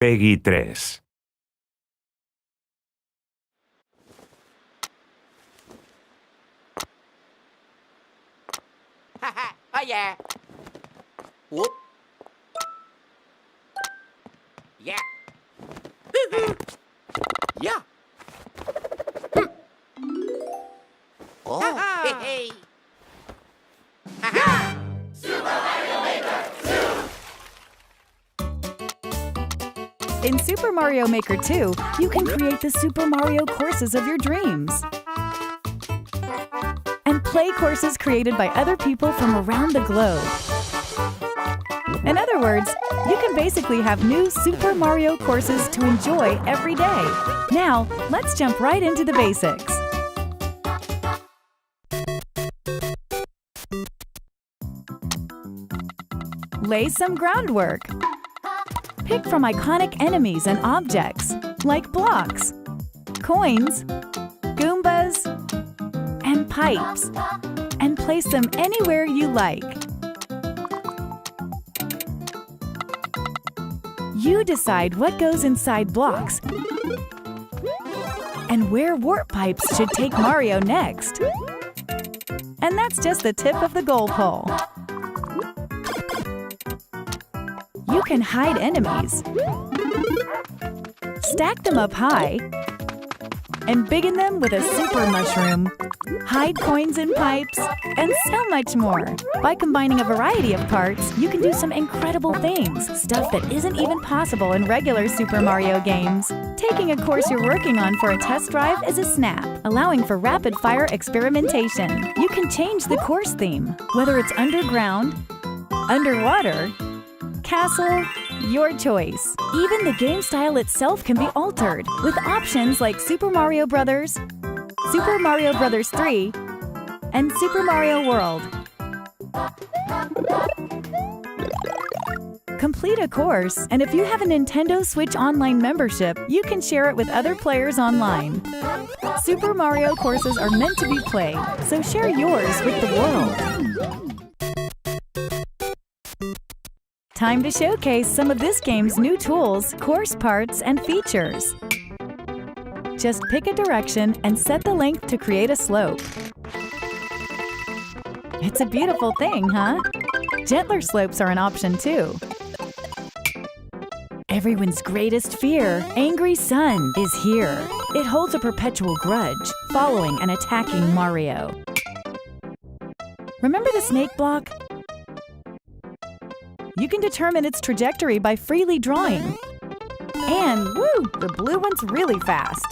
Peggy 3. Oh yeah. Whoop. Yeah. Yeah. Oh. Hey, hey. Ha-ha. In Super Mario Maker 2, you can create the Super Mario courses of your dreams. And play courses created by other people from around the globe. In other words, you can basically have new Super Mario courses to enjoy every day. Now, let's jump right into the basics. Lay some groundwork. Pick from iconic enemies and objects, like blocks, coins, Goombas, and pipes, and place them anywhere you like. You decide what goes inside blocks and where warp pipes should take Mario next. And that's just the tip of the goal pole. You can hide enemies, stack them up high, and biggin them with a super mushroom, hide coins in pipes, and so much more. By combining a variety of parts, you can do some incredible things, stuff that isn't even possible in regular Super Mario games. Taking a course you're working on for a test drive is a snap, allowing for rapid-fire experimentation. You can change the course theme, whether it's underground, underwater, castle, your choice. Even the game style itself can be altered with options like Super Mario Bros., Super Mario Bros. 3, and Super Mario World. Complete a course, and if you have a Nintendo Switch Online membership, you can share it with other players online. Super Mario courses are meant to be played, so share yours with the world. Time to showcase some of this game's new tools, course parts, and features. Just pick a direction and set the length to create a slope. It's a beautiful thing, huh? Gentler slopes are an option too. Everyone's greatest fear, Angry Sun, is here. It holds a perpetual grudge, following and attacking Mario. Remember the snake block? You can determine its trajectory by freely drawing. And, woo, the blue one's really fast.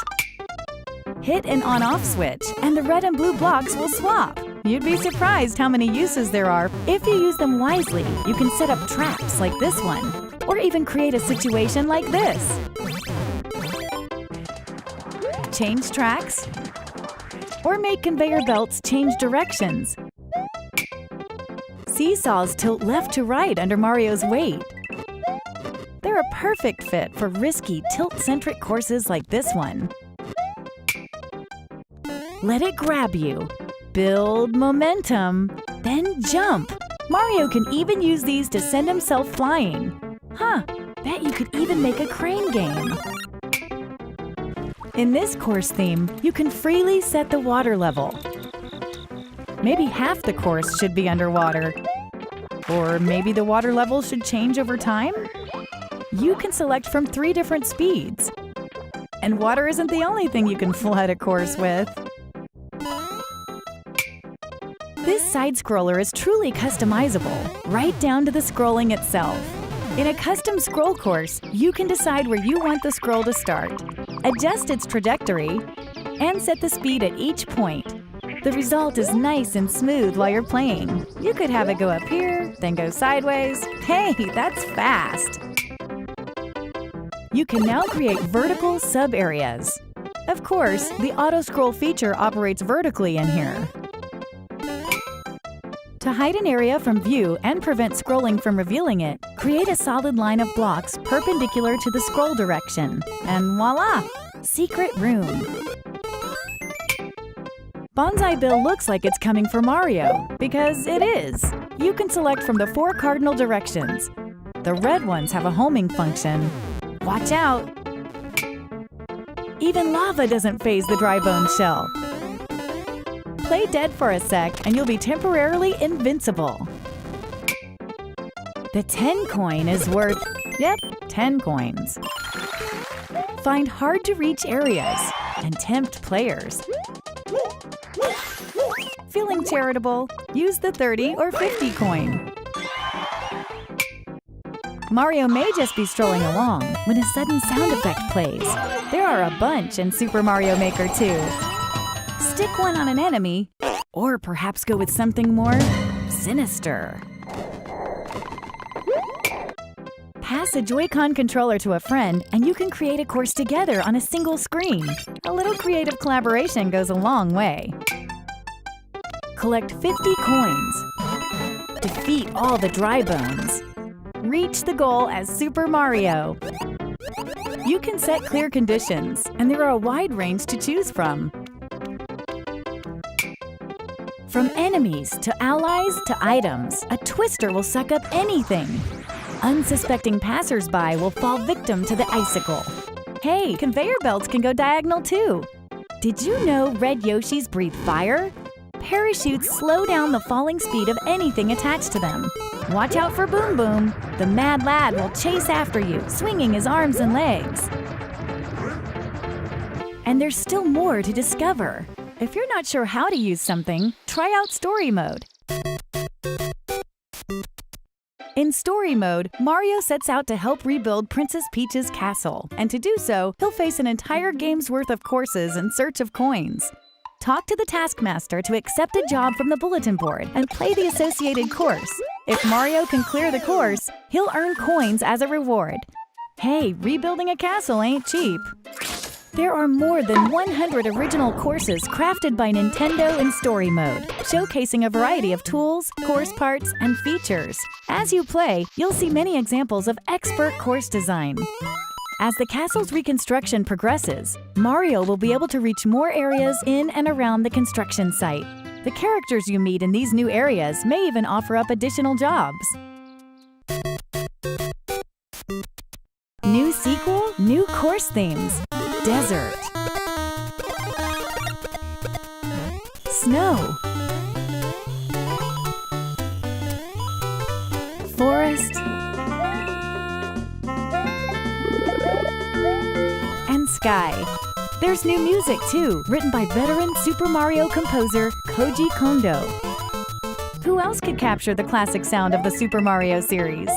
Hit an on-off switch, and the red and blue blocks will swap. You'd be surprised how many uses there are. If you use them wisely, you can set up traps like this one, or even create a situation like this. Change tracks, or make conveyor belts change directions. Seesaws tilt left to right under Mario's weight. They're a perfect fit for risky, tilt-centric courses like this one. Let it grab you. Build momentum, then jump. Mario can even use these to send himself flying. Huh, bet you could even make a crane game. In this course theme, you can freely set the water level. Maybe half the course should be underwater. Or maybe the water level should change over time? You can select from 3 different speeds. And water isn't the only thing you can flood a course with. This side-scroller is truly customizable, right down to the scrolling itself. In a custom scroll course, you can decide where you want the scroll to start, adjust its trajectory, and set the speed at each point. The result is nice and smooth while you're playing. You could have it go up here, then go sideways. Hey, that's fast! You can now create vertical sub-areas. Of course, the auto-scroll feature operates vertically in here. To hide an area from view and prevent scrolling from revealing it, create a solid line of blocks perpendicular to the scroll direction. And voila! Secret room. Bonsai Bill looks like it's coming for Mario, because it is. You can select from the 4 cardinal directions. The red ones have a homing function. Watch out! Even lava doesn't faze the dry bone shell. Play dead for a sec and you'll be temporarily invincible. The 10 coin is worth, 10 coins. Find hard-to-reach areas and tempt players. Feeling charitable? Use the 30 or 50 coin. Mario may just be strolling along when a sudden sound effect plays. There are a bunch in Super Mario Maker 2. Stick one on an enemy, or perhaps go with something more sinister. Pass a Joy-Con controller to a friend and you can create a course together on a single screen. A little creative collaboration goes a long way. Collect 50 coins. Defeat all the dry bones. Reach the goal as Super Mario. You can set clear conditions, and there are a wide range to choose from. From enemies to allies to items, a twister will suck up anything. Unsuspecting passers-by will fall victim to the icicle. Hey, conveyor belts can go diagonal too. Did you know red Yoshis breathe fire? Parachutes slow down the falling speed of anything attached to them. Watch out for Boom Boom. The mad lad will chase after you, swinging his arms and legs. And there's still more to discover. If you're not sure how to use something, try out Story Mode. In Story Mode, Mario sets out to help rebuild Princess Peach's castle, and to do so, he'll face an entire game's worth of courses in search of coins. Talk to the Taskmaster to accept a job from the bulletin board and play the associated course. If Mario can clear the course, he'll earn coins as a reward. Hey, rebuilding a castle ain't cheap. There are more than 100 original courses crafted by Nintendo in Story Mode, showcasing a variety of tools, course parts, and features. As you play, you'll see many examples of expert course design. As the castle's reconstruction progresses, Mario will be able to reach more areas in and around the construction site. The characters you meet in these new areas may even offer up additional jobs. New sequel, new course themes. Desert. Snow. Forest. And sky. There's new music too, written by veteran Super Mario composer Koji Kondo. Who else could capture the classic sound of the Super Mario series?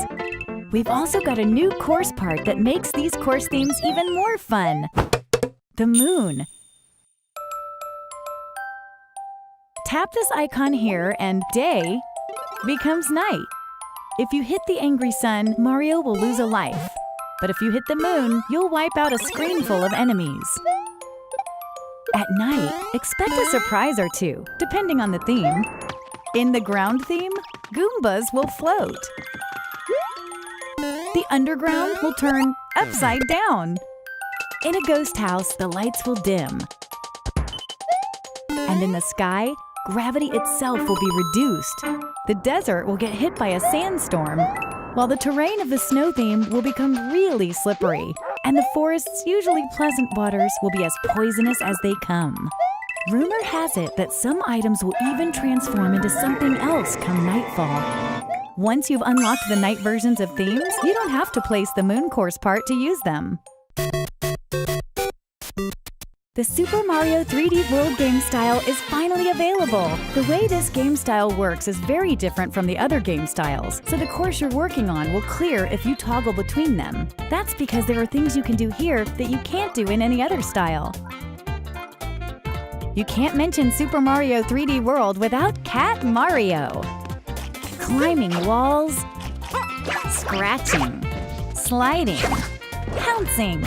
We've also got a new course part that makes these course themes even more fun. The moon. Tap this icon here and day becomes night. If you hit the angry sun, Mario will lose a life. But if you hit the moon, you'll wipe out a screen full of enemies. At night, expect a surprise or two, depending on the theme. In the ground theme, Goombas will float. The underground will turn upside down. In a ghost house, the lights will dim. And in the sky, gravity itself will be reduced. The desert will get hit by a sandstorm, while the terrain of the snow theme will become really slippery. And the forest's usually pleasant waters will be as poisonous as they come. Rumor has it that some items will even transform into something else come nightfall. Once you've unlocked the night versions of themes, you don't have to place the moon course part to use them. The Super Mario 3D World game style is finally available. The way this game style works is very different from the other game styles, so the course you're working on will clear if you toggle between them. That's because there are things you can do here that you can't do in any other style. You can't mention Super Mario 3D World without Cat Mario. Climbing walls, scratching, sliding, pouncing.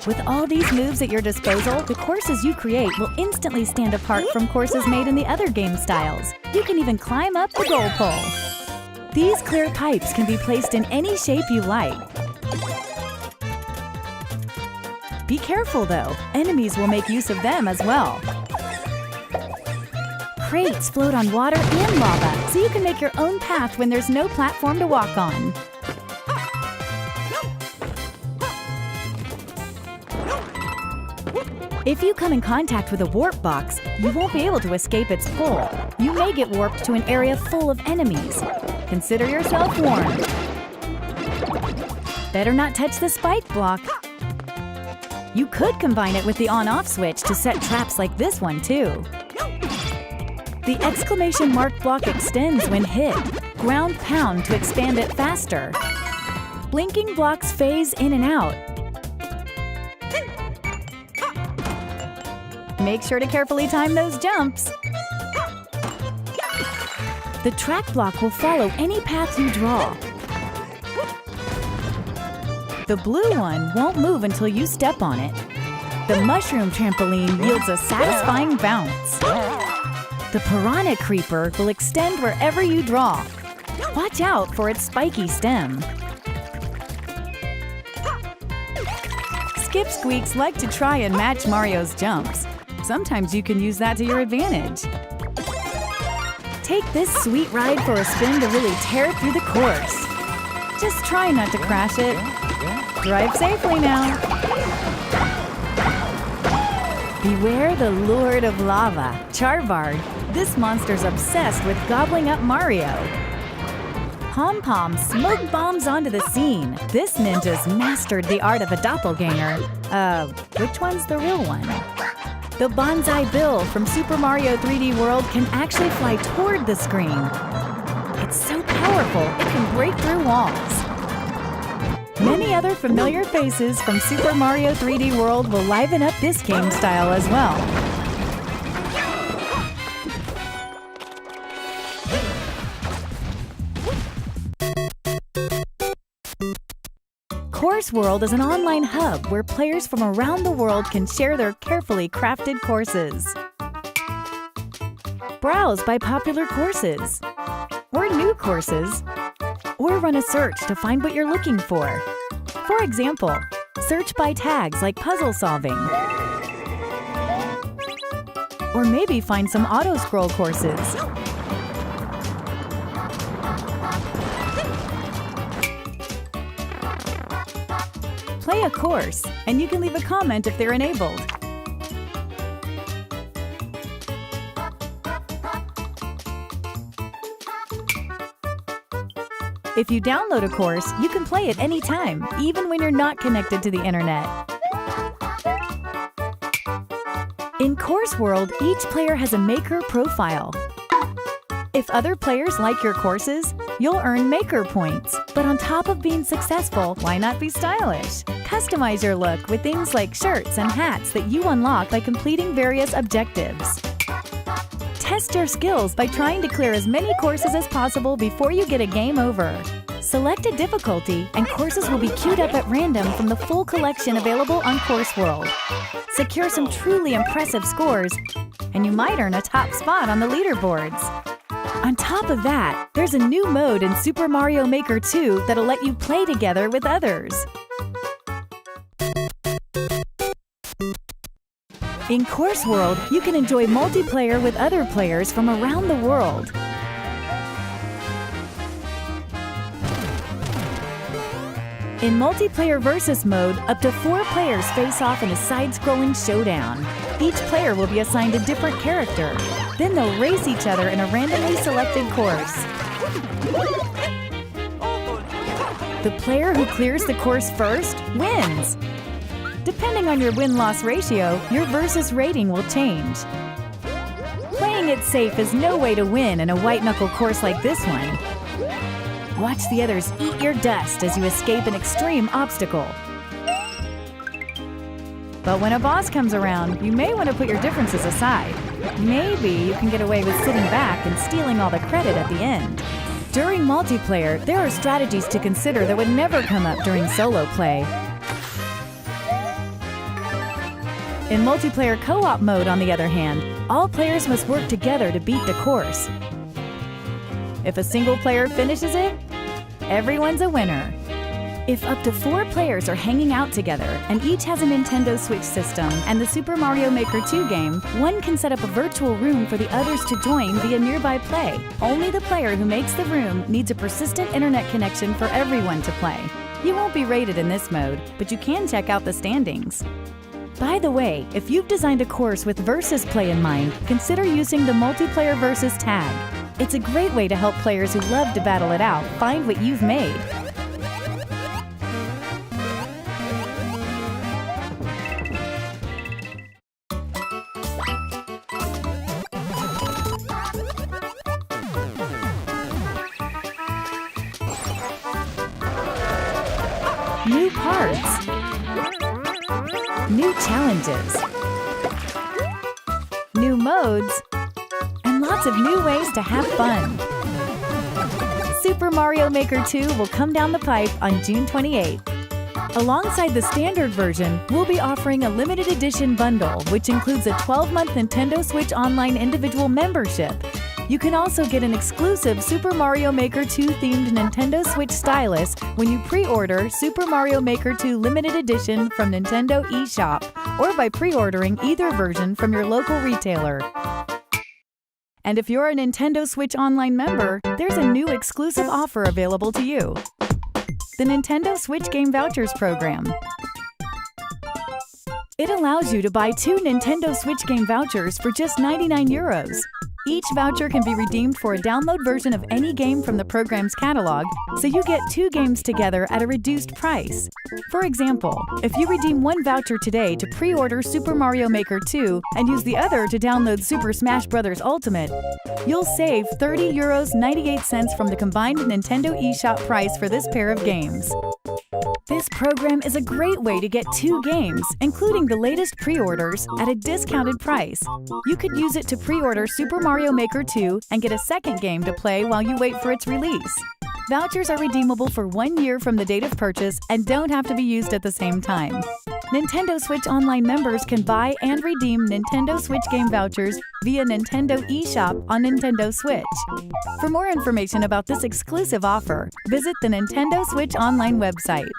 With all these moves at your disposal, the courses you create will instantly stand apart from courses made in the other game styles. You can even climb up the goal pole. These clear pipes can be placed in any shape you like. Be careful though, enemies will make use of them as well. Crates float on water and lava, so you can make your own path when there's no platform to walk on. If you come in contact with a warp box, you won't be able to escape its pull. You may get warped to an area full of enemies. Consider yourself warned. Better not touch the spike block. You could combine it with the on-off switch to set traps like this one too. The exclamation mark block extends when hit. Ground pound to expand it faster. Blinking blocks phase in and out. Make sure to carefully time those jumps. The track block will follow any path you draw. The blue one won't move until you step on it. The mushroom trampoline yields a satisfying bounce. The piranha creeper will extend wherever you draw. Watch out for its spiky stem. Skip Squeaks like to try and match Mario's jumps. Sometimes you can use that to your advantage. Take this sweet ride for a spin to really tear through the course. Just try not to crash it. Drive safely now. Beware the Lord of Lava, Charvard. This monster's obsessed with gobbling up Mario. Pom Pom smoke bombs onto the scene. This ninja's mastered the art of a doppelganger. Which one's the real one? The Bonsai Bill from Super Mario 3D World can actually fly toward the screen. It's so powerful, it can break through walls. Many other familiar faces from Super Mario 3D World will liven up this game style as well. Course World is an online hub where players from around the world can share their carefully crafted courses. Browse by popular courses, or new courses, or run a search to find what you're looking for. For example, search by tags like puzzle solving. Or maybe find some auto-scroll courses. Play a course, and you can leave a comment if they're enabled. If you download a course, you can play it anytime, even when you're not connected to the internet. In Course World, each player has a maker profile. If other players like your courses, you'll earn maker points. But on top of being successful, why not be stylish? Customize your look with things like shirts and hats that you unlock by completing various objectives. Test your skills by trying to clear as many courses as possible before you get a game over. Select a difficulty, and courses will be queued up at random from the full collection available on Course World. Secure some truly impressive scores, and you might earn a top spot on the leaderboards. On top of that, there's a new mode in Super Mario Maker 2 that'll let you play together with others. In Course World, you can enjoy multiplayer with other players from around the world. In multiplayer versus mode, up to 4 players face off in a side-scrolling showdown. Each player will be assigned a different character. Then they'll race each other in a randomly selected course. The player who clears the course first wins. Depending on your win-loss ratio, your versus rating will change. Playing it safe is no way to win in a white-knuckle course like this one. Watch the others eat your dust as you escape an extreme obstacle. But when a boss comes around, you may want to put your differences aside. Maybe you can get away with sitting back and stealing all the credit at the end. During multiplayer, there are strategies to consider that would never come up during solo play. In multiplayer co-op mode, on the other hand, all players must work together to beat the course. If a single player finishes it, everyone's a winner. If up to 4 players are hanging out together and each has a Nintendo Switch system and the Super Mario Maker 2 game, one can set up a virtual room for the others to join via nearby play. Only the player who makes the room needs a persistent internet connection for everyone to play. You won't be rated in this mode, but you can check out the standings. By the way, if you've designed a course with Versus Play in mind, consider using the Multiplayer Versus tag. It's a great way to help players who love to battle it out find what you've made. New parts. New challenges. New modes. And lots of new ways to have fun. Super Mario Maker 2 will come down the pipe on June 28th. Alongside the standard version, we'll be offering a limited edition bundle, which includes a 12-month Nintendo Switch Online individual membership. You can also get an exclusive Super Mario Maker 2 themed Nintendo Switch stylus when you pre-order Super Mario Maker 2 Limited Edition from Nintendo eShop, or by pre-ordering either version from your local retailer. And if you're a Nintendo Switch Online member, there's a new exclusive offer available to you: the Nintendo Switch Game Vouchers program. It allows you to buy 2 Nintendo Switch Game vouchers for just €99. Each voucher can be redeemed for a download version of any game from the program's catalog, so you get 2 games together at a reduced price. For example, if you redeem one voucher today to pre-order Super Mario Maker 2 and use the other to download Super Smash Bros. Ultimate, you'll save €30.98 from the combined Nintendo eShop price for this pair of games. This program is a great way to get 2 games, including the latest pre-orders, at a discounted price. You could use it to pre-order Super Mario Maker 2 and get a second game to play while you wait for its release. Vouchers are redeemable for 1 year from the date of purchase and don't have to be used at the same time. Nintendo Switch Online members can buy and redeem Nintendo Switch Game vouchers via Nintendo eShop on Nintendo Switch. For more information about this exclusive offer, visit the Nintendo Switch Online website.